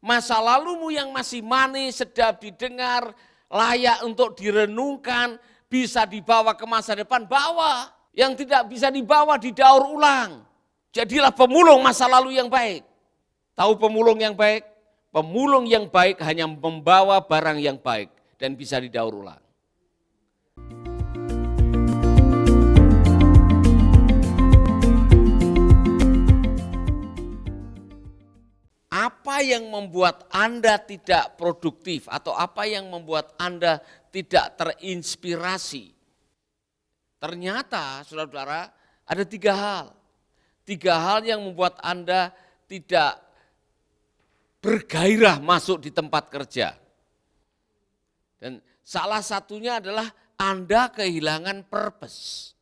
Masa lalumu yang masih manis, sedap didengar, layak untuk direnungkan, bisa dibawa ke masa depan, bawa. Yang tidak bisa dibawa didaur ulang. Jadilah pemulung masa lalu yang baik. Tahu pemulung yang baik? Pemulung yang baik hanya membawa barang yang baik dan bisa didaur ulang. Apa yang membuat Anda tidak produktif atau apa yang membuat Anda tidak terinspirasi? Ternyata, saudara-saudara, ada 3 hal. 3 hal yang membuat Anda tidak bergairah masuk di tempat kerja. Dan salah satunya adalah Anda kehilangan purpose.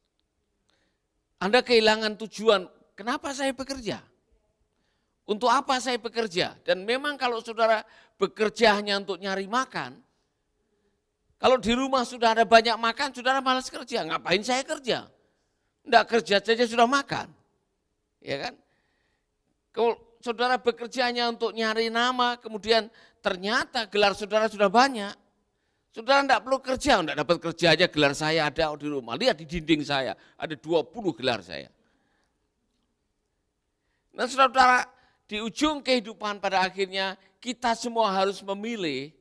Anda kehilangan tujuan, kenapa saya bekerja? Untuk apa saya bekerja? Dan memang kalau saudara bekerja hanya untuk nyari makan, kalau di rumah sudah ada banyak makan, saudara malas kerja. Ngapain saya kerja? Enggak kerja saja sudah makan. Ya kan? Kalau saudara bekerja hanya untuk nyari nama, kemudian ternyata gelar saudara sudah banyak. Saudara enggak perlu kerja, enggak dapat kerja aja gelar saya ada di rumah. Lihat di dinding saya, ada 20 gelar saya. Nah saudara, di ujung kehidupan pada akhirnya kita semua harus memilih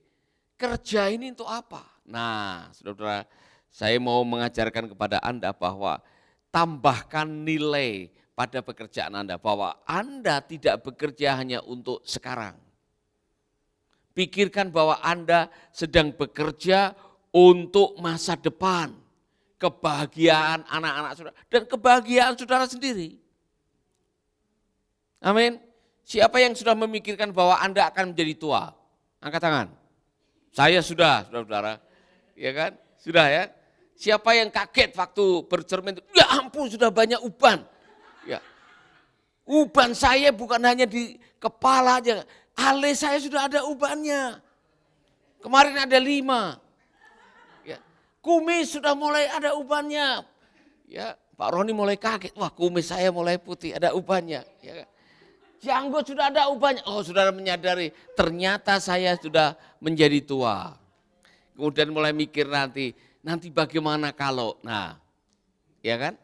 kerja ini untuk apa. Nah saudara, saya mau mengajarkan kepada Anda bahwa tambahkan nilai pada pekerjaan Anda. Bahwa Anda tidak bekerja hanya untuk sekarang. Pikirkan bahwa Anda sedang bekerja untuk masa depan. Kebahagiaan anak-anak saudara dan kebahagiaan saudara sendiri. Amin. Siapa yang sudah memikirkan bahwa Anda akan menjadi tua? Angkat tangan. Saya sudah, saudara-saudara. Ya kan? Sudah ya. Siapa yang kaget waktu bercermin? Ya ampun, sudah banyak uban. Ya. Uban saya bukan hanya di kepala aja. Alis saya sudah ada ubannya. Kemarin ada 5. Ya. Kumis sudah mulai ada ubannya. Ya, Pak Roni mulai kaget. Wah, kumis saya mulai putih, ada ubannya. Ya kan? Janggut sudah ada ubannya. Oh, saudara menyadari ternyata saya sudah menjadi tua. Kemudian mulai mikir nanti bagaimana kalau, nah, ya kan?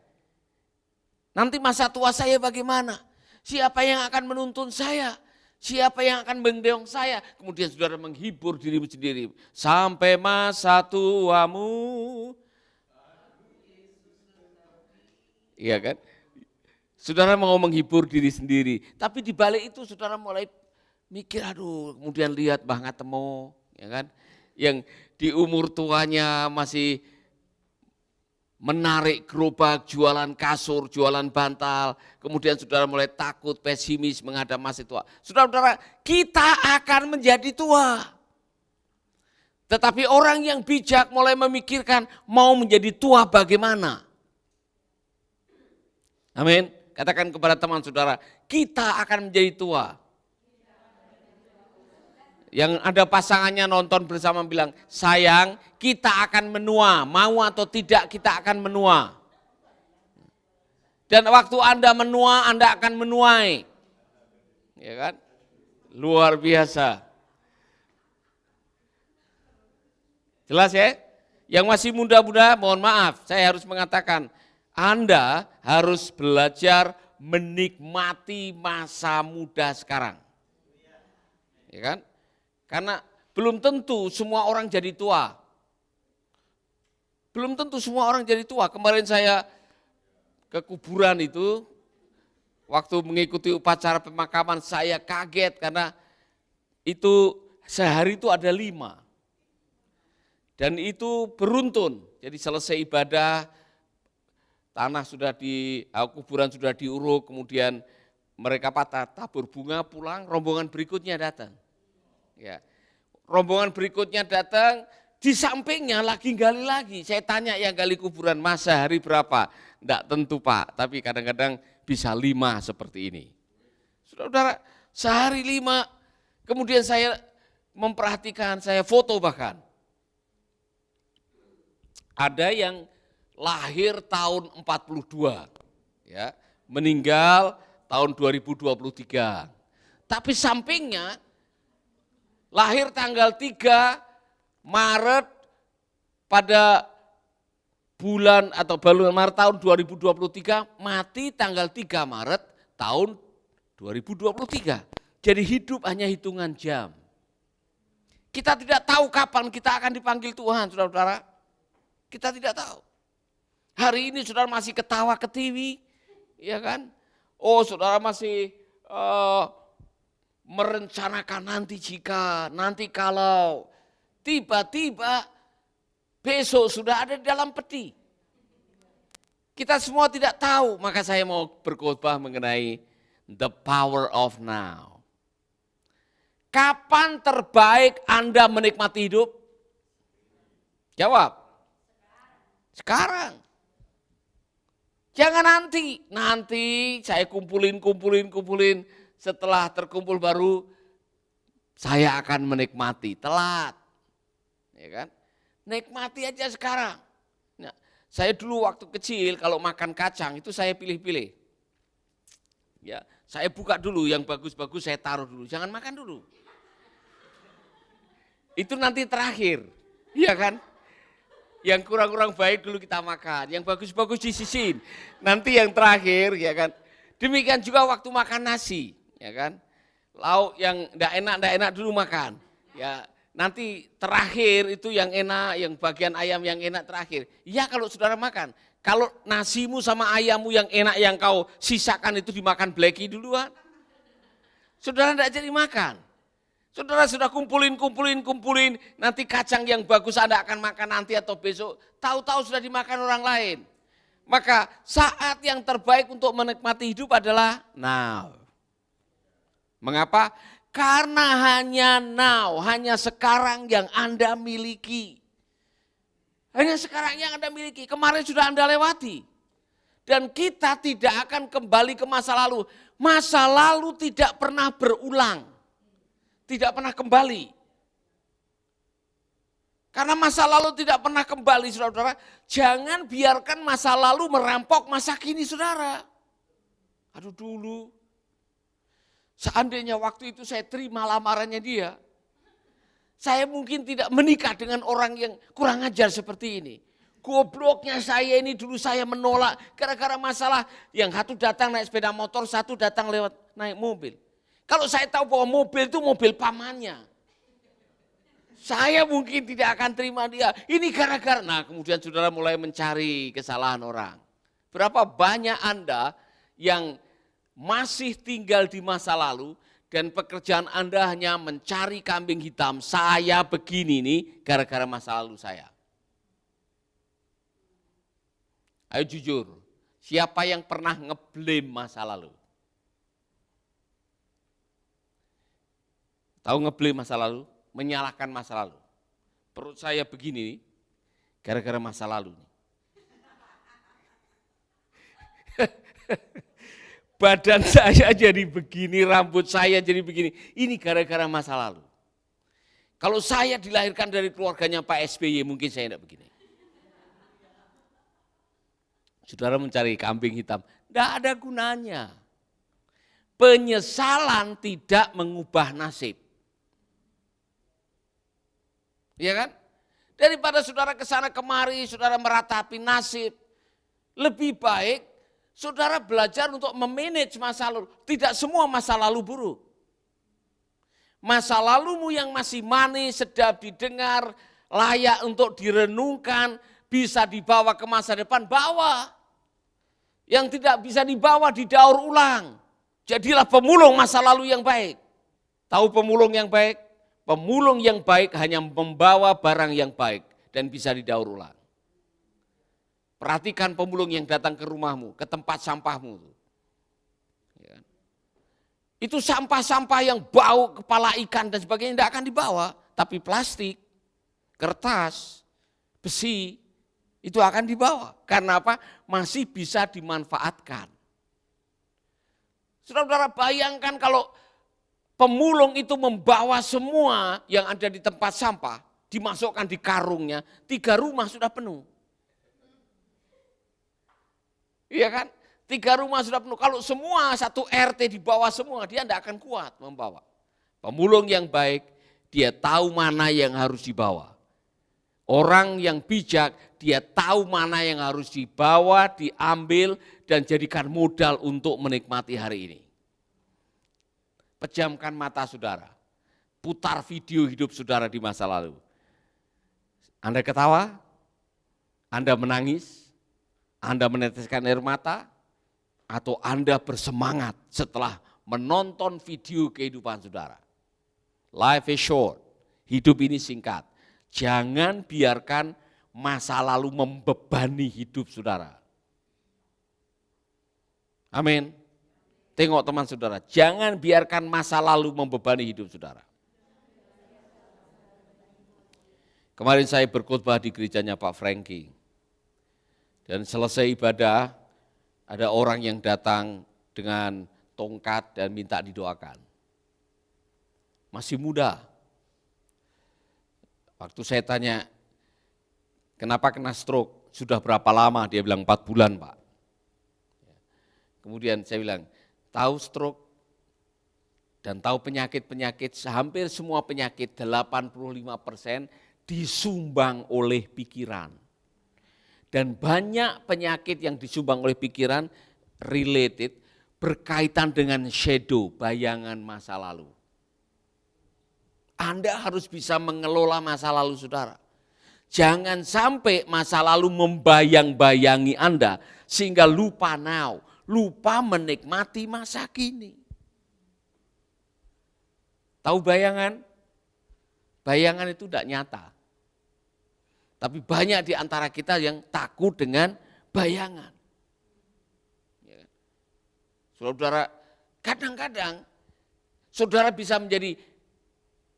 Nanti masa tua saya bagaimana? Siapa yang akan menuntun saya? Siapa yang akan mendorong saya? Kemudian saudara menghibur dirimu sendiri. Sampai masa tuamu. Iya kan? Saudara mau menghibur diri sendiri, tapi di balik itu saudara mulai mikir, aduh, kemudian lihat Mbah Ngatemo, ya kan, yang di umur tuanya masih menarik gerobak, jualan kasur, jualan bantal, kemudian saudara mulai takut, pesimis menghadap masa tua. Saudara-saudara, kita akan menjadi tua. Tetapi orang yang bijak mulai memikirkan mau menjadi tua bagaimana. Amin. Katakan kepada teman saudara, kita akan menjadi tua. Yang ada pasangannya nonton bersama bilang, sayang kita akan menua, mau atau tidak kita akan menua. Dan waktu Anda menua, Anda akan menuai. Ya kan? Luar biasa. Jelas ya? Yang masih muda-muda, mohon maaf, saya harus mengatakan, Anda harus belajar menikmati masa muda sekarang. Ya kan? Karena belum tentu semua orang jadi tua. Belum tentu semua orang jadi tua. Kemarin saya ke kuburan itu, waktu mengikuti upacara pemakaman saya kaget karena itu sehari itu ada 5. Dan itu beruntun, jadi selesai ibadah, tanah sudah kuburan sudah diuruk, kemudian mereka tabur bunga pulang, rombongan berikutnya datang. Ya. Rombongan berikutnya datang, di sampingnya lagi gali lagi. Saya tanya yang gali kuburan, masa hari berapa? Enggak tentu Pak, tapi kadang-kadang bisa 5 seperti ini. Saudara, sehari 5, kemudian saya memperhatikan, saya foto bahkan. Ada yang lahir tahun 42, ya, meninggal tahun 2023. Tapi sampingnya Lahir tanggal 3 Maret pada bulan atau bulan Maret tahun 2023, mati tanggal 3 Maret tahun 2023. Jadi hidup hanya hitungan jam. Kita tidak tahu kapan kita akan dipanggil Tuhan, saudara-saudara. Kita tidak tahu. Hari ini saudara masih ketawa ketiwi, ya kan? Oh, saudara masih merencanakan nanti kalau tiba-tiba besok sudah ada di dalam peti. Kita semua tidak tahu, maka saya mau berkhotbah mengenai the power of now. Kapan terbaik Anda menikmati hidup? Jawab. Sekarang. Jangan nanti saya kumpulin, setelah terkumpul baru saya akan menikmati, telat. Ya kan? Nikmati aja sekarang. Nah, saya dulu waktu kecil kalau makan kacang itu saya pilih-pilih. Ya, saya buka dulu yang bagus-bagus saya taruh dulu, jangan makan dulu. Itu nanti terakhir, iya kan? Yang kurang-kurang baik dulu kita makan, yang bagus-bagus disisihin. Nanti yang terakhir, ya kan? Demikian juga waktu makan nasi, ya kan? Lauk yang enggak enak dulu makan. Ya, nanti terakhir itu yang enak, yang bagian ayam yang enak terakhir. Ya kalau saudara makan, kalau nasimu sama ayammu yang enak yang kau sisakan itu dimakan blackie duluan, saudara enggak jadi makan. Saudara sudah kumpulin, nanti kacang yang bagus Anda akan makan nanti atau besok, tahu-tahu sudah dimakan orang lain. Maka saat yang terbaik untuk menikmati hidup adalah now. Mengapa? Karena hanya now, hanya sekarang yang Anda miliki. Hanya sekarang yang Anda miliki, kemarin sudah Anda lewati. Dan kita tidak akan kembali ke masa lalu. Masa lalu tidak pernah berulang. Tidak pernah kembali. Karena masa lalu tidak pernah kembali, saudara-saudara. Jangan biarkan masa lalu merampok masa kini, saudara. Aduh dulu, seandainya waktu itu saya terima lamarannya dia, saya mungkin tidak menikah dengan orang yang kurang ajar seperti ini. Gobloknya saya ini dulu saya menolak gara-gara masalah yang satu datang naik sepeda motor, satu datang lewat naik mobil. Kalau saya tahu bahwa mobil itu mobil pamannya, saya mungkin tidak akan terima dia. Ini gara-gara, nah kemudian saudara mulai mencari kesalahan orang. Berapa banyak Anda yang masih tinggal di masa lalu dan pekerjaan Anda hanya mencari kambing hitam, saya begini nih gara-gara masa lalu saya. Ayo jujur, siapa yang pernah ngeblame masa lalu? Tahu ngeblame masa lalu? Menyalahkan masa lalu. Perut saya begini nih, gara-gara masa lalu. Badan saya jadi begini, rambut saya jadi begini. Ini gara-gara masa lalu. Kalau saya dilahirkan dari keluarganya Pak SBY, mungkin saya tidak begini. Saudara mencari kambing hitam, tidak ada gunanya. Penyesalan tidak mengubah nasib. Iya kan? Daripada saudara kesana kemari, saudara meratapi nasib. Lebih baik saudara belajar untuk memanage masa lalu. Tidak semua masa lalu buruk. Masa lalumu yang masih manis, sedap didengar, layak untuk direnungkan, bisa dibawa ke masa depan, bawa. Yang tidak bisa dibawa didaur ulang. Jadilah pemulung masa lalu yang baik. Tahu pemulung yang baik? Pemulung yang baik hanya membawa barang yang baik dan bisa didaur ulang. Perhatikan pemulung yang datang ke rumahmu, ke tempat sampahmu. Itu sampah-sampah yang bau kepala ikan dan sebagainya tidak akan dibawa. Tapi plastik, kertas, besi, itu akan dibawa. Karena apa? Masih bisa dimanfaatkan. Saudara-saudara bayangkan kalau pemulung itu membawa semua yang ada di tempat sampah, dimasukkan di karungnya, 3 rumah sudah penuh. Iya kan? 3 rumah sudah penuh. Kalau semua satu RT dibawa semua, dia tidak akan kuat membawa. Pemulung yang baik, dia tahu mana yang harus dibawa. Orang yang bijak, dia tahu mana yang harus dibawa, diambil, dan jadikan modal untuk menikmati hari ini. Pejamkan mata saudara, putar video hidup saudara di masa lalu. Anda ketawa, Anda menangis, Anda meneteskan air mata, atau Anda bersemangat setelah menonton video kehidupan saudara. Life is short, hidup ini singkat. Jangan biarkan masa lalu membebani hidup saudara. Amin. Tengok teman saudara, jangan biarkan masa lalu membebani hidup saudara. Kemarin saya berkhotbah di gerejanya Pak Frankie. Dan selesai ibadah, ada orang yang datang dengan tongkat dan minta didoakan. Masih muda. Waktu saya tanya, kenapa kena stroke? Sudah berapa lama? Dia bilang 4 bulan, Pak. Kemudian saya bilang, tahu stroke dan tahu penyakit-penyakit, hampir semua penyakit 85% disumbang oleh pikiran. Dan banyak penyakit yang disumbang oleh pikiran related, berkaitan dengan shadow, bayangan masa lalu. Anda harus bisa mengelola masa lalu saudara. Jangan sampai masa lalu membayang-bayangi Anda sehingga lupa now, lupa menikmati masa kini. Tahu bayangan? Bayangan itu tidak nyata. Tapi banyak di antara kita yang takut dengan bayangan. Saudara, kadang-kadang saudara bisa menjadi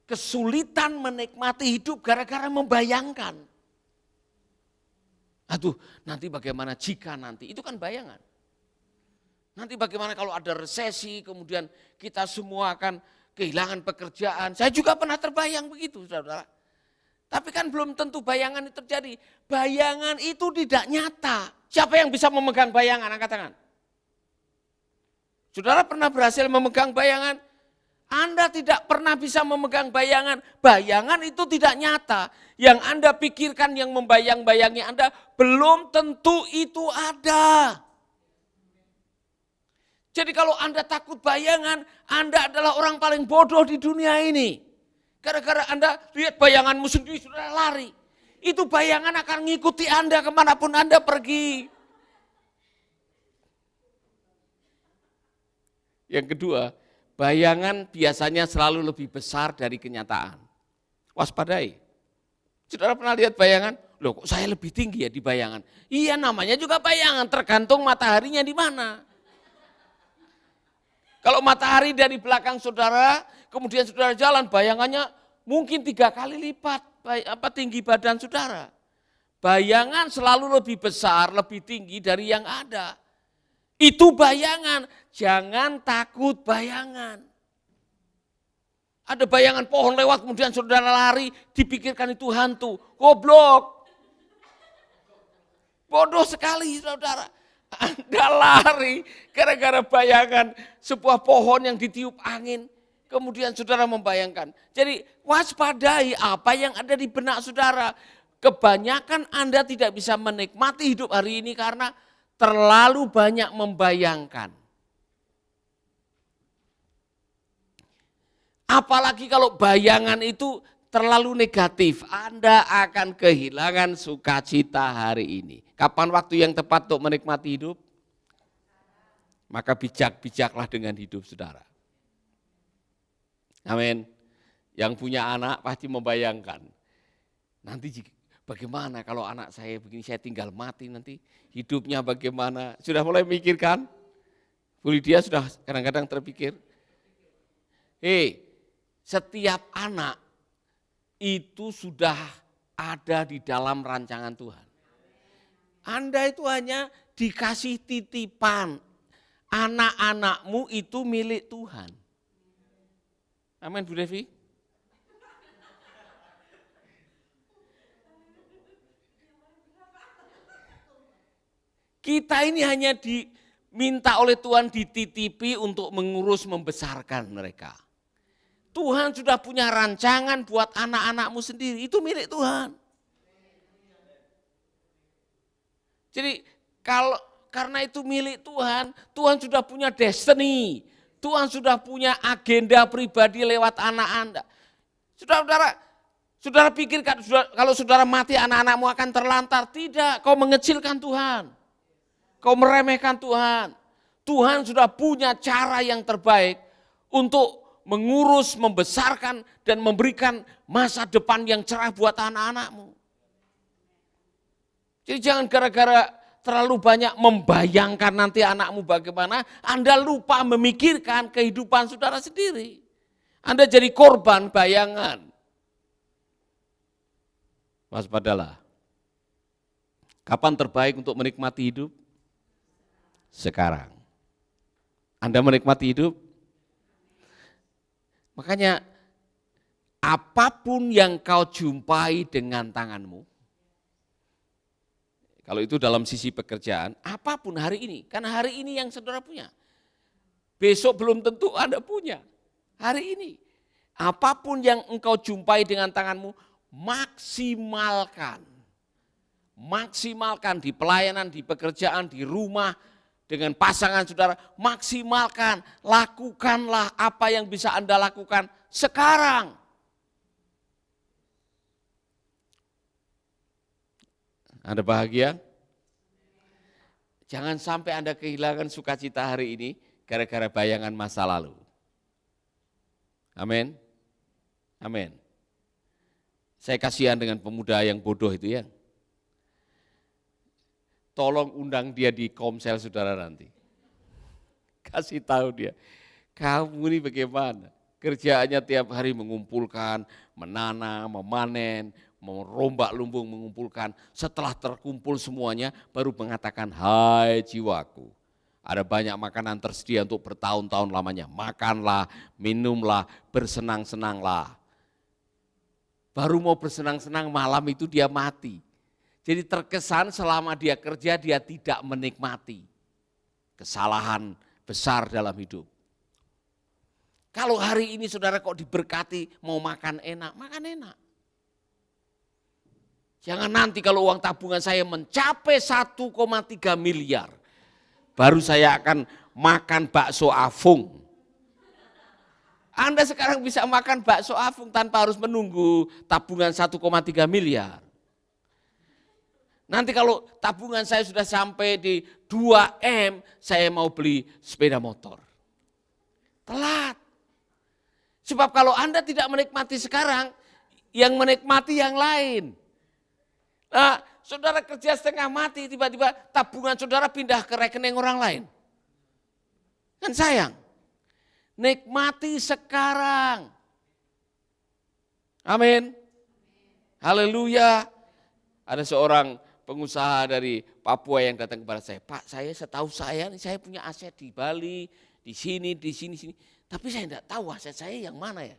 kesulitan menikmati hidup gara-gara membayangkan. Aduh, nanti bagaimana jika nanti, itu kan bayangan. Nanti bagaimana kalau ada resesi, kemudian kita semua akan kehilangan pekerjaan. Saya juga pernah terbayang begitu, saudara. Tapi kan belum tentu bayangan itu terjadi. Bayangan itu tidak nyata. Siapa yang bisa memegang bayangan? Angkat tangan. Saudara pernah berhasil memegang bayangan? Anda tidak pernah bisa memegang bayangan. Bayangan itu tidak nyata. Yang Anda pikirkan, yang membayang-bayangi Anda, belum tentu itu ada. Jadi kalau Anda takut bayangan, Anda adalah orang paling bodoh di dunia ini. Gara-gara Anda lihat bayanganmu sendiri, sudah lari. Itu bayangan akan mengikuti Anda kemanapun Anda pergi. Yang kedua, bayangan biasanya selalu lebih besar dari kenyataan. Waspadai. Saudara pernah lihat bayangan? Loh kok saya lebih tinggi ya di bayangan? Iya namanya juga bayangan, tergantung mataharinya di mana. Kalau matahari dari belakang saudara, kemudian saudara jalan, bayangannya mungkin 3 kali lipat tinggi badan saudara. Bayangan selalu lebih besar, lebih tinggi dari yang ada. Itu bayangan, jangan takut bayangan. Ada bayangan pohon lewat, kemudian saudara lari, dipikirkan itu hantu. Goblok. Bodoh sekali saudara. Anda lari gara-gara bayangan sebuah pohon yang ditiup angin. Kemudian saudara membayangkan. Jadi waspadai apa yang ada di benak saudara. Kebanyakan Anda tidak bisa menikmati hidup hari ini karena terlalu banyak membayangkan. Apalagi kalau bayangan itu terlalu negatif, Anda akan kehilangan sukacita hari ini. Kapan waktu yang tepat untuk menikmati hidup? Maka bijak-bijaklah dengan hidup saudara. Amin. Yang punya anak pasti membayangkan. Nanti bagaimana kalau anak saya begini, saya tinggal mati nanti, hidupnya bagaimana? Sudah mulai mikirkan? Bu Lydia sudah kadang-kadang terpikir. Setiap anak itu sudah ada di dalam rancangan Tuhan. Anda itu hanya dikasih titipan. Anak-anakmu itu milik Tuhan. Amin Bu Devi. Kita ini hanya diminta oleh Tuhan dititipi untuk mengurus membesarkan mereka. Tuhan sudah punya rancangan buat anak-anakmu sendiri, itu milik Tuhan. Jadi karena itu milik Tuhan, Tuhan sudah punya destiny, Tuhan sudah punya agenda pribadi lewat anak Anda. Saudara pikirkan kalau saudara mati anak-anakmu akan terlantar? Tidak, kau mengecilkan Tuhan. Kau meremehkan Tuhan. Tuhan sudah punya cara yang terbaik untuk mengurus, membesarkan, dan memberikan masa depan yang cerah buat anak-anakmu. Jadi jangan gara-gara terlalu banyak membayangkan nanti anakmu bagaimana, Anda lupa memikirkan kehidupan saudara sendiri. Anda jadi korban bayangan. Waspadalah. Kapan terbaik untuk menikmati hidup? Sekarang. Anda menikmati hidup? Makanya apapun yang kau jumpai dengan tanganmu, kalau itu dalam sisi pekerjaan, apapun hari ini, karena hari ini yang saudara punya. Besok belum tentu Anda punya. Hari ini, apapun yang engkau jumpai dengan tanganmu, maksimalkan. Maksimalkan di pelayanan, di pekerjaan, di rumah, dengan pasangan saudara, maksimalkan, lakukanlah apa yang bisa Anda lakukan sekarang. Anda bahagia? Jangan sampai Anda kehilangan sukacita hari ini gara-gara bayangan masa lalu. Amin. Amin. Saya kasihan dengan pemuda yang bodoh itu ya. Tolong undang dia di komsel saudara nanti. Kasih tahu dia, kamu ini bagaimana? Kerjaannya tiap hari mengumpulkan, menanam, memanen, merombak lumbung, mengumpulkan. Setelah terkumpul semuanya, baru mengatakan, hai jiwaku, ada banyak makanan tersedia untuk bertahun-tahun lamanya. Makanlah, minumlah, bersenang-senanglah. Baru mau bersenang-senang malam itu dia mati. Jadi terkesan selama dia kerja dia tidak menikmati. Kesalahan besar dalam hidup. Kalau hari ini saudara kok diberkati mau makan enak, makan enak. Jangan nanti kalau uang tabungan saya mencapai 1,3 miliar, baru saya akan makan bakso Afung. Anda sekarang bisa makan bakso Afung tanpa harus menunggu tabungan 1,3 miliar. Nanti kalau tabungan saya sudah sampai di 2M, saya mau beli sepeda motor. Telat. Sebab kalau Anda tidak menikmati sekarang, yang menikmati yang lain. Nah, saudara kerja setengah mati, tiba-tiba tabungan saudara pindah ke rekening orang lain. Kan sayang. Nikmati sekarang. Amin. Haleluya. Ada seorang pengusaha dari Papua yang datang kepada saya. Pak, setahu saya punya aset di Bali, di sini. Tapi saya tidak tahu aset saya yang mana ya.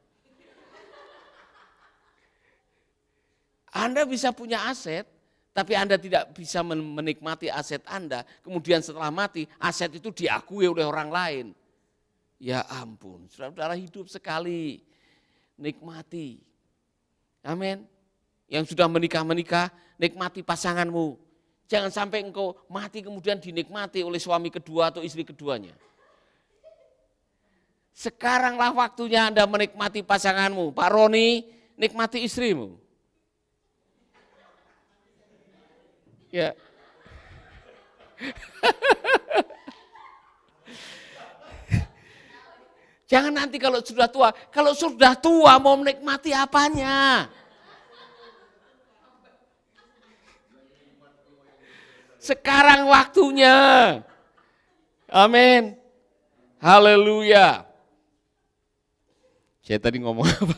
Anda bisa punya aset, tapi Anda tidak bisa menikmati aset Anda. Kemudian setelah mati, aset itu diakui oleh orang lain. Ya ampun, saudara hidup sekali, nikmati. Amin. Yang sudah menikah, nikmati pasanganmu. Jangan sampai engkau mati kemudian dinikmati oleh suami kedua atau istri keduanya. Sekaranglah waktunya Anda menikmati pasanganmu. Pak Roni, nikmati istrimu. Ya. Jangan nanti kalau sudah tua mau menikmati apanya? Sekarang waktunya. Amin. Haleluya. Saya tadi ngomong apa?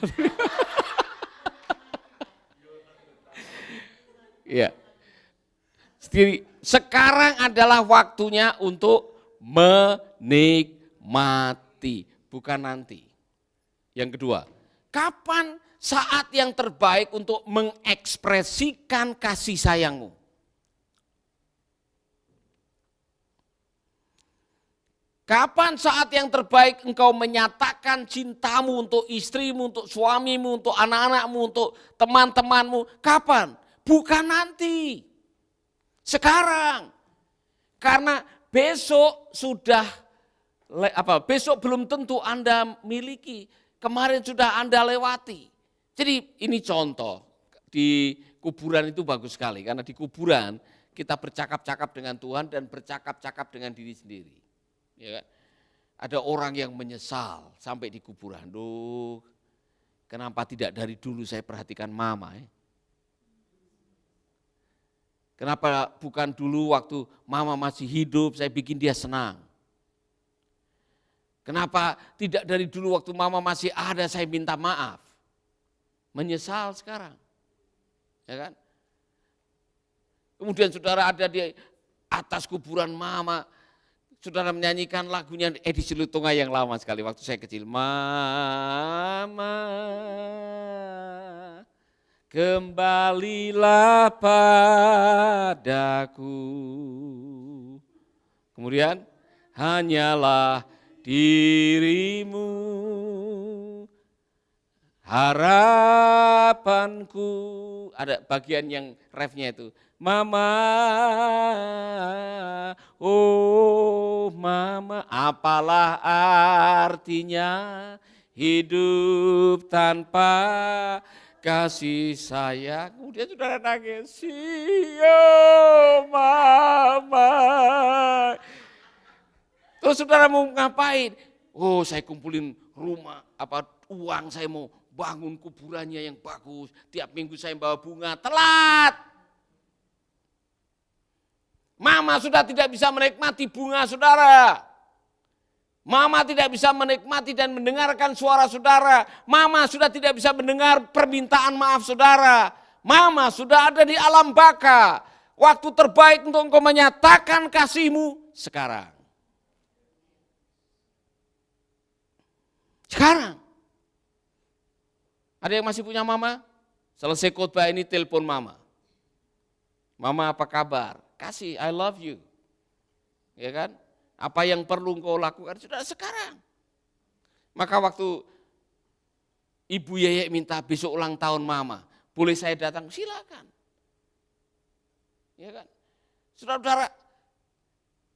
Iya. Sekarang adalah waktunya untuk menikmati, bukan nanti. Yang kedua, kapan saat yang terbaik untuk mengekspresikan kasih sayangmu? Kapan saat yang terbaik engkau menyatakan cintamu untuk istrimu, untuk suamimu, untuk anak-anakmu, untuk teman-temanmu? Kapan? Bukan nanti. Sekarang. Karena besok sudah, besok belum tentu Anda miliki. Kemarin sudah Anda lewati. Jadi ini contoh. Di kuburan itu bagus sekali. Karena di kuburan kita bercakap-cakap dengan Tuhan dan bercakap-cakap dengan diri sendiri. Ya kan? Ada orang yang menyesal sampai di kuburan. Duh, kenapa tidak dari dulu saya perhatikan mama ya? Kenapa bukan dulu waktu mama masih hidup saya bikin dia senang? Kenapa tidak dari dulu waktu mama masih ada saya minta maaf? Menyesal sekarang. Ya kan? Kemudian saudara ada di atas kuburan mama, saudara menyanyikan lagunya Edi Silutunga yang lama sekali waktu saya kecil. Mama, kembalilah padaku. Kemudian hanyalah dirimu, harapanku. Ada bagian yang refnya itu. Mama, oh mama, apalah artinya hidup tanpa kasih sayang. Kemudian saudara nangis, oh mama. Terus saudara mau ngapain? Oh saya kumpulin rumah, uang saya mau bangun kuburannya yang bagus. Tiap minggu saya bawa bunga, telat. Mama sudah tidak bisa menikmati bunga saudara. Mama tidak bisa menikmati dan mendengarkan suara saudara. Mama sudah tidak bisa mendengar permintaan maaf saudara. Mama sudah ada di alam baka. Waktu terbaik untuk engkau menyatakan kasihmu sekarang. Sekarang. Ada yang masih punya mama? Selesai khotbah ini telepon mama. Mama apa kabar? Kasih, I love you. Ya kan? Apa yang perlu engkau lakukan sudah sekarang. Maka waktu Ibu Yeye minta besok ulang tahun mama, boleh saya datang? Silakan. Ya kan? Saudara-saudara,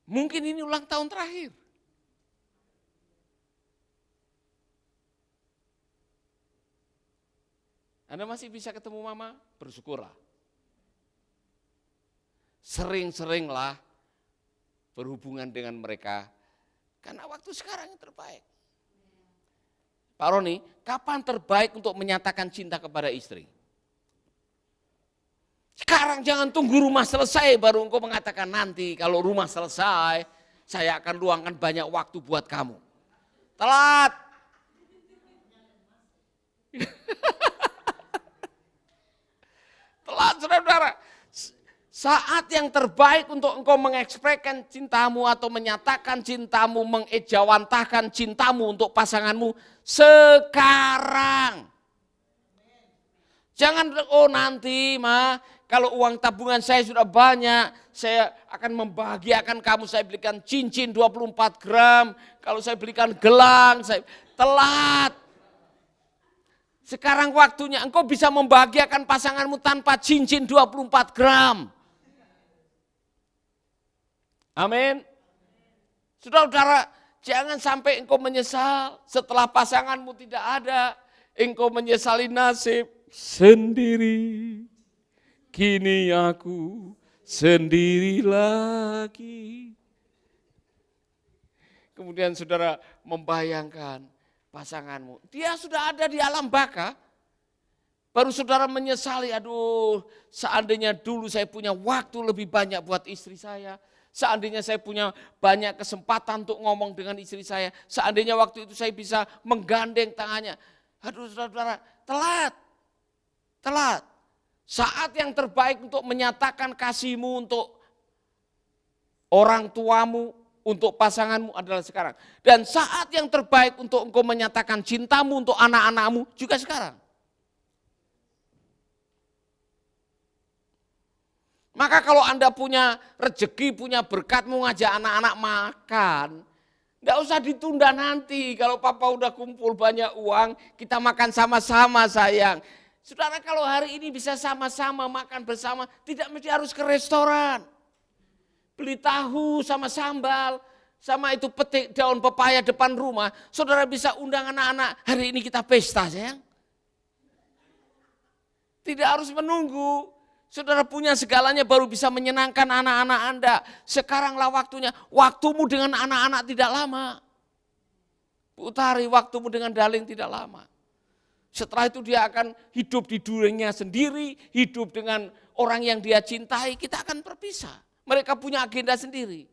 mungkin ini ulang tahun terakhir. Anda masih bisa ketemu mama? Bersyukurlah. Sering-seringlah berhubungan dengan mereka, karena waktu sekarang yang terbaik. Pak Roni, kapan terbaik untuk menyatakan cinta kepada istri? Sekarang jangan tunggu rumah selesai baru engkau mengatakan nanti kalau rumah selesai, saya akan luangkan banyak waktu buat kamu. Telat. Telat saudara-saudara. Saat yang terbaik untuk engkau mengekspresikan cintamu atau menyatakan cintamu, mengejawantahkan cintamu untuk pasanganmu sekarang. Jangan oh nanti mah kalau uang tabungan saya sudah banyak, saya akan membahagiakan kamu, saya belikan cincin 24 gram, kalau saya belikan gelang, saya telat. Sekarang waktunya engkau bisa membahagiakan pasanganmu tanpa cincin 24 gram. Amin. Saudara-saudara, jangan sampai engkau menyesal setelah pasanganmu tidak ada. Engkau menyesali nasib sendiri. Kini aku sendiri lagi. Kemudian saudara membayangkan pasanganmu. Dia sudah ada di alam baka. Baru saudara menyesali, aduh seandainya dulu saya punya waktu lebih banyak buat istri saya. Seandainya saya punya banyak kesempatan untuk ngomong dengan istri saya. Seandainya waktu itu saya bisa menggandeng tangannya. Aduh saudara-saudara, telat. Telat. Saat yang terbaik untuk menyatakan kasihmu untuk orang tuamu, untuk pasanganmu adalah sekarang. Dan saat yang terbaik untuk engkau menyatakan cintamu untuk anak-anakmu juga sekarang. Maka kalau Anda punya rezeki, punya berkat, mau ngajak anak-anak makan, Enggak usah ditunda nanti, kalau papa udah kumpul banyak uang, kita makan sama-sama sayang. Saudara, kalau hari ini bisa sama-sama makan bersama, tidak mesti harus ke restoran. Beli tahu sama sambal, sama itu petik daun pepaya depan rumah, saudara bisa undang anak-anak, hari ini kita pesta sayang. Tidak harus menunggu, saudara punya segalanya baru bisa menyenangkan anak-anak Anda. Sekaranglah waktunya, waktumu dengan anak-anak tidak lama. Utari, waktumu dengan Darling tidak lama. Setelah itu dia akan hidup di dunianya sendiri, hidup dengan orang yang dia cintai, kita akan berpisah. Mereka punya agenda sendiri.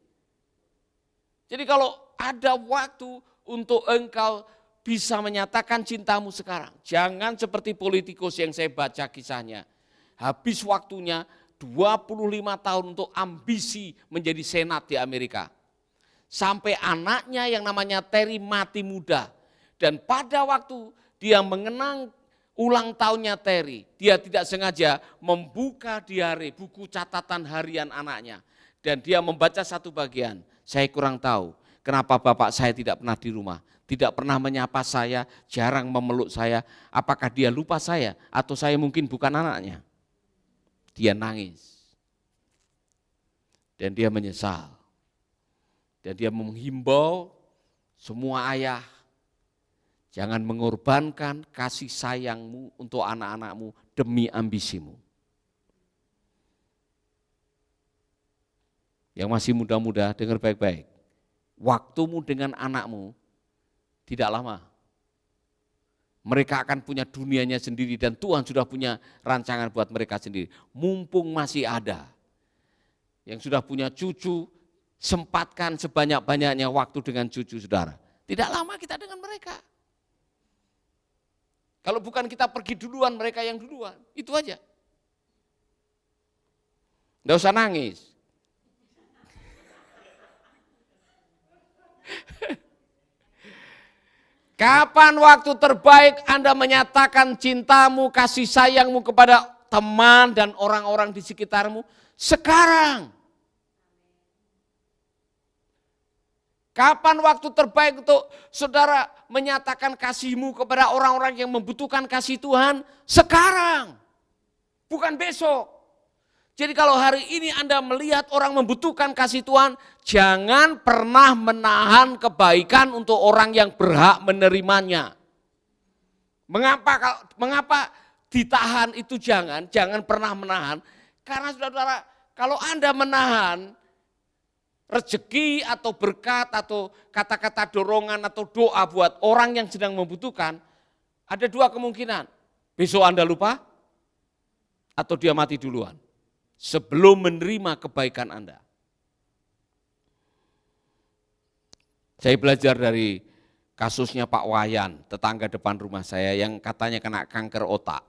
Jadi kalau ada waktu untuk engkau bisa menyatakan cintamu sekarang. Jangan seperti politikus yang saya baca kisahnya. Habis waktunya 25 tahun untuk ambisi menjadi senat di Amerika. Sampai anaknya yang namanya Terry mati muda. Dan pada waktu dia mengenang ulang tahunnya Terry, dia tidak sengaja membuka diare, buku catatan harian anaknya. Dan dia membaca satu bagian, saya kurang tahu kenapa bapak saya tidak pernah di rumah, tidak pernah menyapa saya, jarang memeluk saya, apakah dia lupa saya atau saya mungkin bukan anaknya. Dia nangis. Dan dia menyesal. Dan dia menghimbau semua ayah, jangan mengorbankan kasih sayangmu untuk anak-anakmu demi ambisimu. Yang masih muda-muda, dengar baik-baik. Waktumu dengan anakmu tidak lama. Mereka akan punya dunianya sendiri dan Tuhan sudah punya rancangan buat mereka sendiri. Mumpung masih ada. Yang sudah punya cucu, sempatkan sebanyak-banyaknya waktu dengan cucu saudara. Tidak lama kita dengan mereka. Kalau bukan kita pergi duluan, mereka yang duluan. Itu aja. Nggak usah nangis. Kapan waktu terbaik Anda menyatakan cintamu, kasih sayangmu kepada teman dan orang-orang di sekitarmu? Sekarang. Kapan waktu terbaik untuk saudara menyatakan kasihmu kepada orang-orang yang membutuhkan kasih Tuhan? Sekarang, bukan besok. Jadi kalau hari ini Anda melihat orang membutuhkan kasih Tuhan, jangan pernah menahan kebaikan untuk orang yang berhak menerimanya. Mengapa ditahan itu jangan pernah menahan. Karena saudara-saudara, kalau Anda menahan, rezeki atau berkat atau kata-kata dorongan atau doa buat orang yang sedang membutuhkan, ada dua kemungkinan. Besok Anda lupa atau dia mati duluan sebelum menerima kebaikan Anda. Saya belajar dari kasusnya Pak Wayan, tetangga depan rumah saya yang katanya kena kanker otak.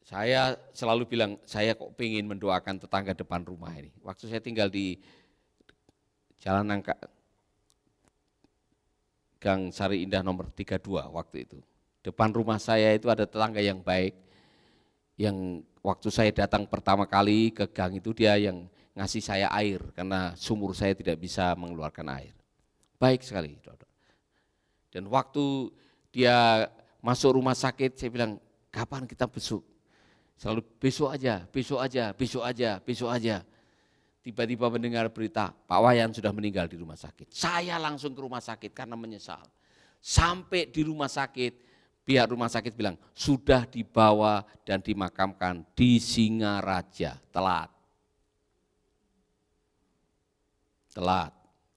Saya selalu bilang, saya kok pengen mendoakan tetangga depan rumah ini. Waktu saya tinggal di Jalan Gang Sari Indah nomor 32 waktu itu. Depan rumah saya itu ada tetangga yang baik, yang waktu saya datang pertama kali ke gang itu dia yang ngasih saya air, karena sumur saya tidak bisa mengeluarkan air. Baik sekali. Dan waktu dia masuk rumah sakit, saya bilang, kapan kita besuk? Selalu besok aja. Tiba-tiba mendengar berita, Pak Wayan sudah meninggal di rumah sakit. Saya langsung ke rumah sakit karena menyesal. Sampai di rumah sakit, pihak rumah sakit bilang, sudah dibawa dan dimakamkan di Singaraja. Telat.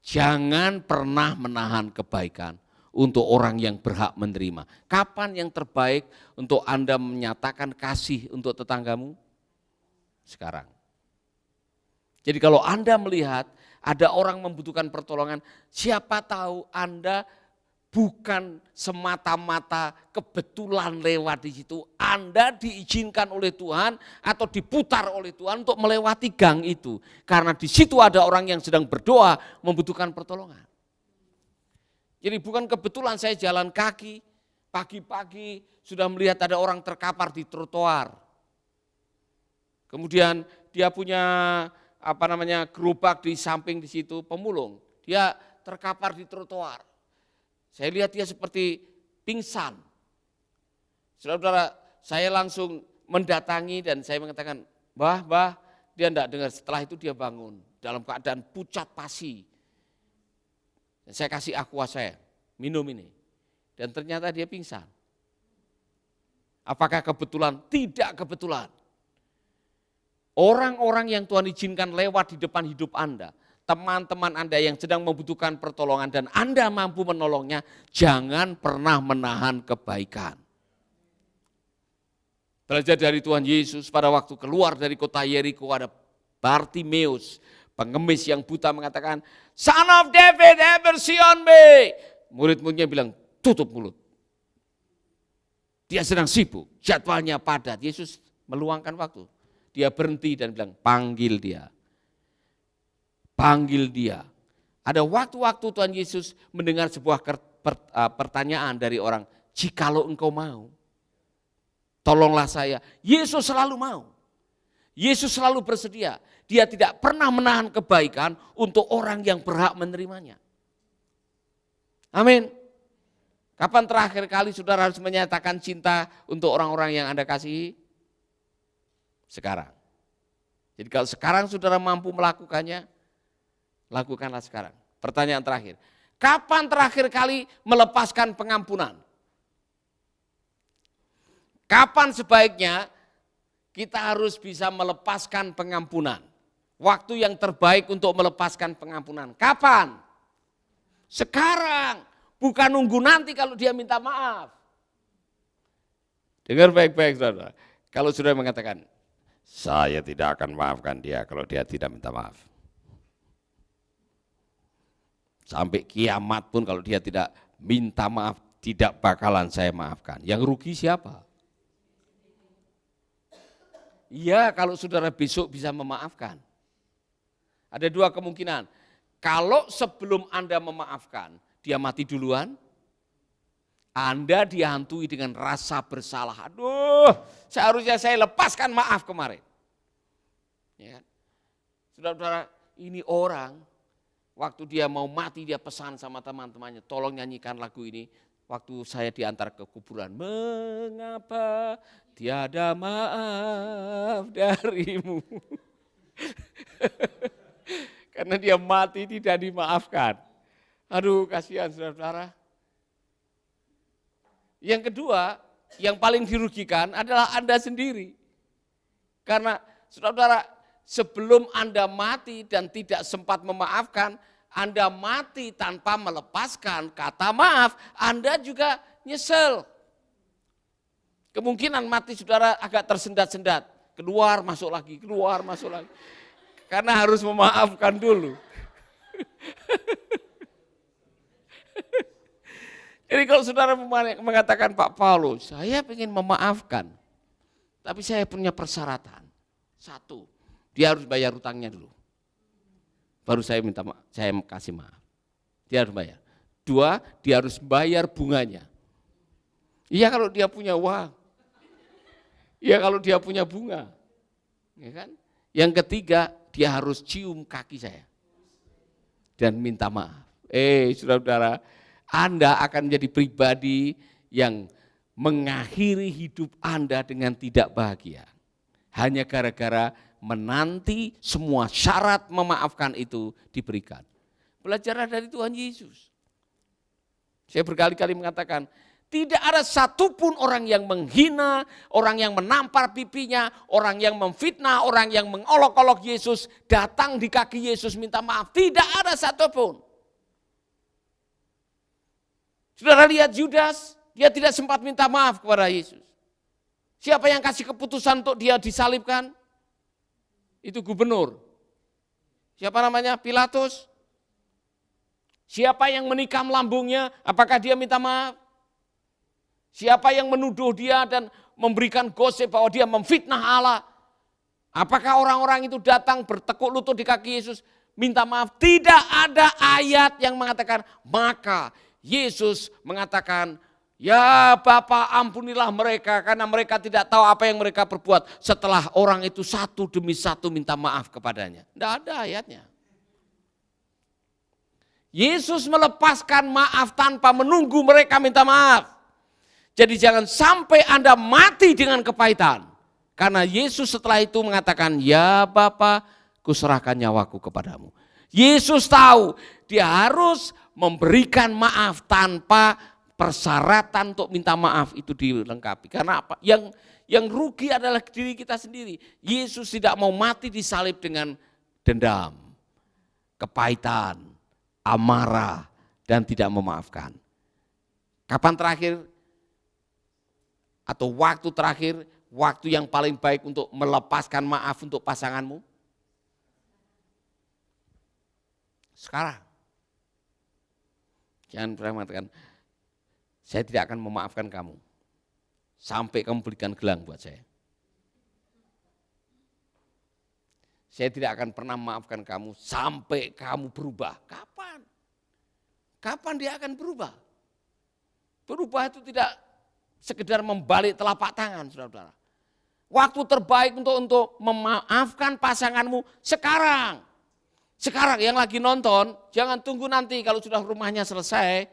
Jangan pernah menahan kebaikan untuk orang yang berhak menerima. Kapan yang terbaik untuk Anda menyatakan kasih untuk tetanggamu? Sekarang. Jadi kalau Anda melihat ada orang membutuhkan pertolongan, siapa tahu Anda bukan semata-mata kebetulan lewat di situ. Anda diizinkan oleh Tuhan atau diputar oleh Tuhan untuk melewati gang itu. Karena di situ ada orang yang sedang berdoa membutuhkan pertolongan. Jadi bukan kebetulan saya jalan kaki, pagi-pagi sudah melihat ada orang terkapar di trotoar. Kemudian dia punya gerobak di samping di situ, pemulung. Dia terkapar di trotoar. Saya lihat dia seperti pingsan. Saudara-saudara, saya langsung mendatangi dan saya mengatakan, Mbah, dia enggak dengar. Setelah itu dia bangun dalam keadaan pucat pasi. Dan saya kasih aqua saya, minum ini. Dan ternyata dia pingsan. Apakah kebetulan? Tidak kebetulan. Orang-orang yang Tuhan izinkan lewat di depan hidup Anda, teman-teman Anda yang sedang membutuhkan pertolongan dan Anda mampu menolongnya, jangan pernah menahan kebaikan. Belajar dari Tuhan Yesus pada waktu keluar dari kota Yeriko, ada Bartimeus, pengemis yang buta mengatakan, Son of David, have mercy on me. Murid-muridnya bilang, tutup mulut. Dia sedang sibuk, jadwalnya padat. Yesus meluangkan waktu. Dia berhenti dan bilang, panggil dia. Panggil dia. Ada waktu-waktu Tuhan Yesus mendengar sebuah pertanyaan dari orang, jikalau engkau mau, tolonglah saya. Yesus selalu mau. Yesus selalu bersedia. Dia tidak pernah menahan kebaikan untuk orang yang berhak menerimanya. Amin. Kapan terakhir kali saudara harus menyatakan cinta untuk orang-orang yang Anda kasihi? Sekarang. Jadi kalau sekarang saudara mampu melakukannya, lakukanlah sekarang. Pertanyaan terakhir. Kapan terakhir kali melepaskan pengampunan? Kapan sebaiknya kita harus bisa melepaskan pengampunan? Waktu yang terbaik untuk melepaskan pengampunan. Kapan? Sekarang. Bukan nunggu nanti kalau dia minta maaf. Dengar baik-baik saudara. Kalau saudara mengatakan, saya tidak akan maafkan dia kalau dia tidak minta maaf. Sampai kiamat pun kalau dia tidak minta maaf, tidak bakalan saya maafkan. Yang rugi siapa? Iya, kalau saudara besok bisa memaafkan. Ada dua kemungkinan. Kalau sebelum Anda memaafkan, dia mati duluan, Anda dihantui dengan rasa bersalah. Aduh, seharusnya saya lepaskan maaf kemarin. Ya kan? Saudara-saudara, ini orang, waktu dia mau mati dia pesan sama teman-temannya, tolong nyanyikan lagu ini. Waktu saya diantar ke kuburan, mengapa tiada maaf darimu? Karena dia mati tidak dimaafkan. Aduh, kasihan saudara-saudara. Yang kedua, yang paling dirugikan adalah Anda sendiri. Karena saudara-saudara, sebelum Anda mati dan tidak sempat memaafkan, Anda mati tanpa melepaskan kata maaf, Anda juga nyesel. Kemungkinan mati saudara agak tersendat-sendat, keluar masuk lagi, keluar masuk lagi. Karena harus memaafkan dulu. Jadi kalau saudara mengatakan, Pak Paulus, saya ingin memaafkan, tapi saya punya persyaratan. Satu, dia harus bayar utangnya dulu. Baru saya minta maaf, saya kasih maaf. Dia harus bayar. Dua, dia harus bayar bunganya. Iya kalau dia punya uang. Iya kalau dia punya bunga. Ya kan? Yang ketiga, dia harus cium kaki saya. Dan minta maaf. Saudara-saudara, Anda akan menjadi pribadi yang mengakhiri hidup Anda dengan tidak bahagia. Hanya gara-gara menanti semua syarat memaafkan itu diberikan. Belajarlah dari Tuhan Yesus. Saya berkali-kali mengatakan, tidak ada satupun orang yang menghina, orang yang menampar pipinya, orang yang memfitnah, orang yang mengolok-olok Yesus, datang di kaki Yesus minta maaf. Tidak ada satupun. Saudara lihat Yudas, dia tidak sempat minta maaf kepada Yesus. Siapa yang kasih keputusan untuk dia disalibkan? Itu gubernur. Siapa namanya? Pilatus. Siapa yang menikam lambungnya? Apakah dia minta maaf? Siapa yang menuduh dia dan memberikan gosip bahwa dia memfitnah Allah? Apakah orang-orang itu datang bertekuk lutut di kaki Yesus minta maaf? Tidak ada ayat yang mengatakan, maka Yesus mengatakan, Ya Bapa, ampunilah mereka karena mereka tidak tahu apa yang mereka perbuat. Setelah orang itu satu demi satu minta maaf kepadanya. Tidak ada ayatnya. Yesus melepaskan maaf tanpa menunggu mereka minta maaf. Jadi jangan sampai Anda mati dengan kepahitan. Karena Yesus setelah itu mengatakan, ya Bapa, kuserahkan nyawaku kepadamu. Yesus tahu dia harus memberikan maaf tanpa persyaratan untuk minta maaf itu dilengkapi. Karena apa? Yang rugi adalah diri kita sendiri. Yesus tidak mau mati disalib dengan dendam, kepahitan, amarah, dan tidak memaafkan. Kapan terakhir atau waktu terakhir, waktu yang paling baik untuk melepaskan maaf untuk pasanganmu? Sekarang. Jangan pernah mengatakan, saya tidak akan memaafkan kamu sampai kamu belikan gelang buat saya. Saya tidak akan pernah memaafkan kamu sampai kamu berubah. Kapan? Kapan dia akan berubah? Berubah itu tidak sekedar membalik telapak tangan, saudara-saudara. Waktu terbaik untuk memaafkan pasanganmu sekarang. Sekarang yang lagi nonton, jangan tunggu nanti kalau sudah rumahnya selesai,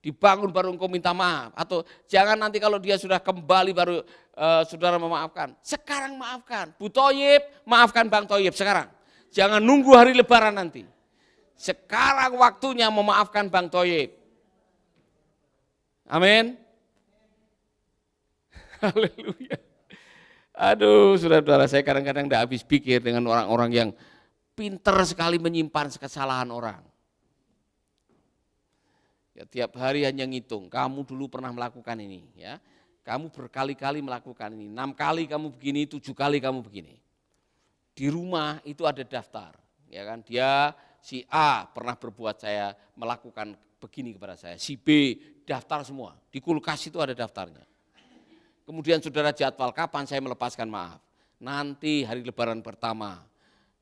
dibangun baru engkau minta maaf. Atau jangan nanti kalau dia sudah kembali baru saudara memaafkan. Sekarang maafkan. Bu Toyib, maafkan Bang Toyib sekarang. Jangan nunggu hari lebaran nanti. Sekarang waktunya memaafkan Bang Toyib. Amin. Haleluya. Aduh, saudara-saudara, saya kadang-kadang tidak habis pikir dengan orang-orang yang pinter sekali menyimpan kesalahan orang. Ya, tiap hari hanya ngitung, kamu dulu pernah melakukan ini, ya. Kamu berkali-kali melakukan ini, 6 kali kamu begini, 7 kali kamu begini. Di rumah itu ada daftar, ya kan? Dia si A pernah berbuat saya melakukan begini kepada saya, si B daftar semua, di kulkas itu ada daftarnya. Kemudian saudara jadwal kapan saya melepaskan maaf. Nanti hari lebaran pertama,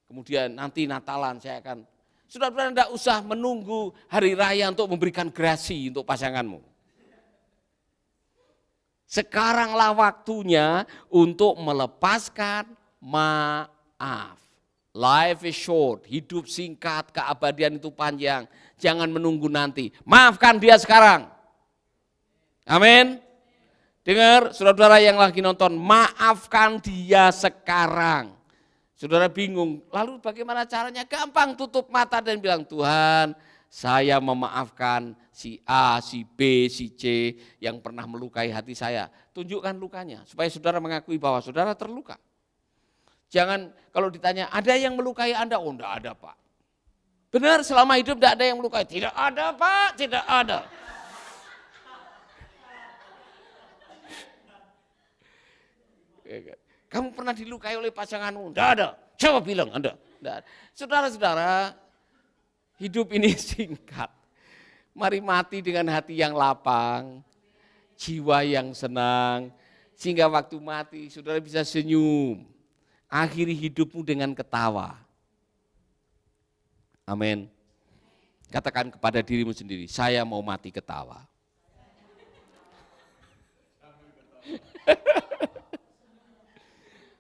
kemudian nanti Natalan saya akan. Saudara-saudara tidak usah menunggu hari raya untuk memberikan grasi untuk pasanganmu. Sekaranglah waktunya untuk melepaskan maaf. Life is short, hidup singkat, keabadian itu panjang. Jangan menunggu nanti, maafkan dia sekarang. Amin. Dengar saudara-saudara yang lagi nonton, maafkan dia sekarang. Saudara bingung, lalu bagaimana caranya? Gampang, tutup mata dan bilang, Tuhan, saya memaafkan si A, si B, si C yang pernah melukai hati saya. Tunjukkan lukanya, supaya saudara mengakui bahwa saudara terluka. Jangan kalau ditanya, ada yang melukai Anda? Oh, enggak ada Pak. Benar, selama hidup enggak ada yang melukai? Tidak ada Pak, tidak ada. Kamu pernah dilukai oleh pasanganmu? Tidak ada. Coba bilang Anda. Saudara-saudara, hidup ini singkat. Mari mati dengan hati yang lapang, jiwa yang senang, sehingga waktu mati saudara bisa senyum. Akhiri hidupmu dengan ketawa. Amin. Katakan kepada dirimu sendiri, saya mau mati ketawa.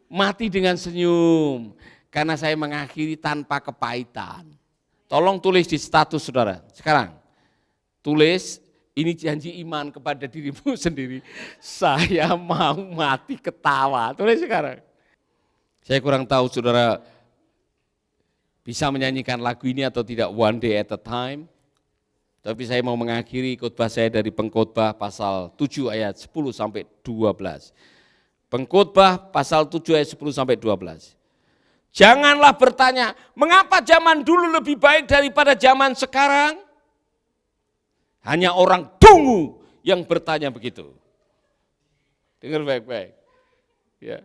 Mati dengan senyum, karena saya mengakhiri tanpa kepahitan. Tolong tulis di status saudara, sekarang. Tulis, ini janji iman kepada dirimu sendiri. Saya mau mati ketawa, tulis sekarang. Saya kurang tahu saudara bisa menyanyikan lagu ini atau tidak, One Day at a Time. Tapi saya mau mengakhiri khotbah saya dari Pengkhotbah pasal 7 ayat 10 sampai 12. Pengkhotbah pasal 7 ayat 10 sampai 12. Janganlah bertanya, mengapa zaman dulu lebih baik daripada zaman sekarang? Hanya orang dungu yang bertanya begitu. Dengar baik-baik. Ya.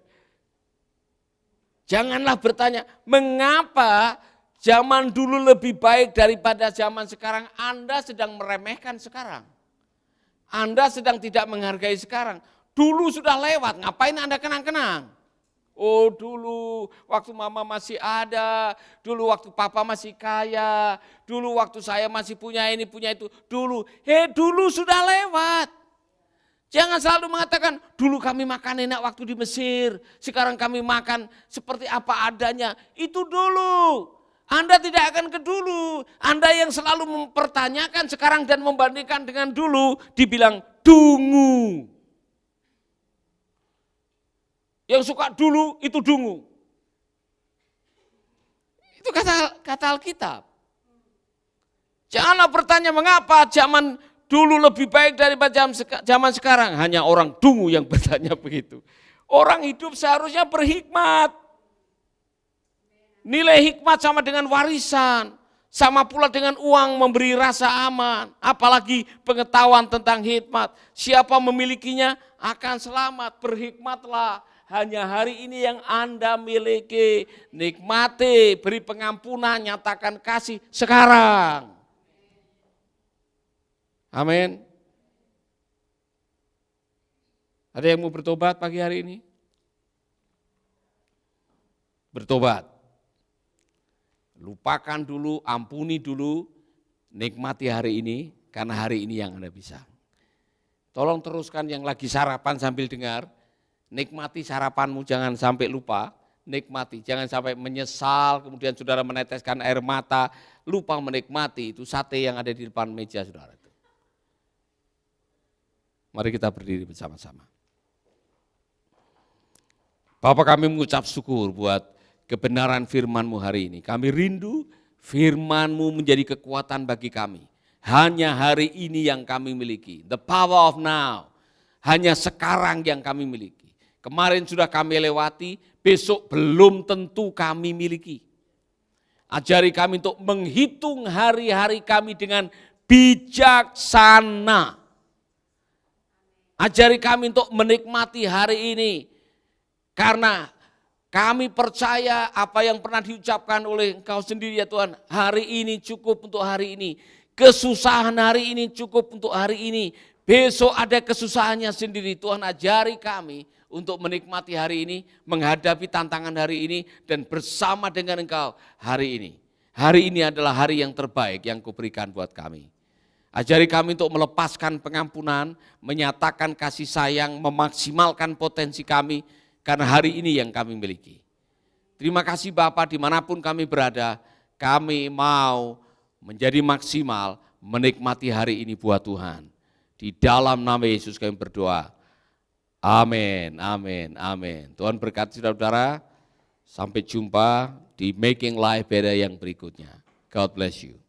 Janganlah bertanya, mengapa zaman dulu lebih baik daripada zaman sekarang? Anda sedang meremehkan sekarang. Anda sedang tidak menghargai sekarang. Dulu sudah lewat, ngapain Anda kenang-kenang? Oh dulu waktu mama masih ada, dulu waktu papa masih kaya, dulu waktu saya masih punya ini, punya itu. Dulu sudah lewat. Jangan selalu mengatakan, dulu kami makan enak waktu di Mesir, sekarang kami makan seperti apa adanya. Itu dulu. Anda tidak akan ke dulu. Anda yang selalu mempertanyakan sekarang dan membandingkan dengan dulu, dibilang dungu. Yang suka dulu itu dungu. Itu kata Alkitab. Janganlah bertanya mengapa zaman dulu lebih baik daripada zaman sekarang. Hanya orang dungu yang bertanya begitu. Orang hidup seharusnya berhikmat. Nilai hikmat sama dengan warisan. Sama pula dengan uang memberi rasa aman. Apalagi pengetahuan tentang hikmat. Siapa memilikinya akan selamat. Berhikmatlah. Hanya hari ini yang Anda miliki. Nikmati, beri pengampunan, nyatakan kasih sekarang. Amin. Ada yang mau bertobat pagi hari ini? Bertobat. Lupakan dulu, ampuni dulu, nikmati hari ini, karena hari ini yang Anda bisa. Tolong teruskan yang lagi sarapan sambil dengar, nikmati sarapanmu, jangan sampai lupa, nikmati, jangan sampai menyesal, kemudian saudara meneteskan air mata, lupa menikmati itu sate yang ada di depan meja saudara. Mari kita berdiri bersama-sama. Bapa, kami mengucap syukur buat kebenaran firman-Mu hari ini. Kami rindu firman-Mu menjadi kekuatan bagi kami. Hanya hari ini yang kami miliki. The power of now. Hanya sekarang yang kami miliki. Kemarin sudah kami lewati, besok belum tentu kami miliki. Ajari kami untuk menghitung hari-hari kami dengan bijaksana. Ajari kami untuk menikmati hari ini, karena kami percaya apa yang pernah diucapkan oleh Engkau sendiri ya Tuhan, hari ini cukup untuk hari ini, kesusahan hari ini cukup untuk hari ini, besok ada kesusahannya sendiri. Tuhan, ajari kami untuk menikmati hari ini, menghadapi tantangan hari ini, dan bersama dengan Engkau hari ini. Hari ini adalah hari yang terbaik yang Kau berikan buat kami. Ajari kami untuk melepaskan pengampunan, menyatakan kasih sayang, memaksimalkan potensi kami, karena hari ini yang kami miliki. Terima kasih Bapa, dimanapun kami berada, kami mau menjadi maksimal, menikmati hari ini buat Tuhan. Di dalam nama Yesus kami berdoa. Amin, amin, amin. Tuhan berkati saudara-saudara, sampai jumpa di Making Life Better yang berikutnya. God bless you.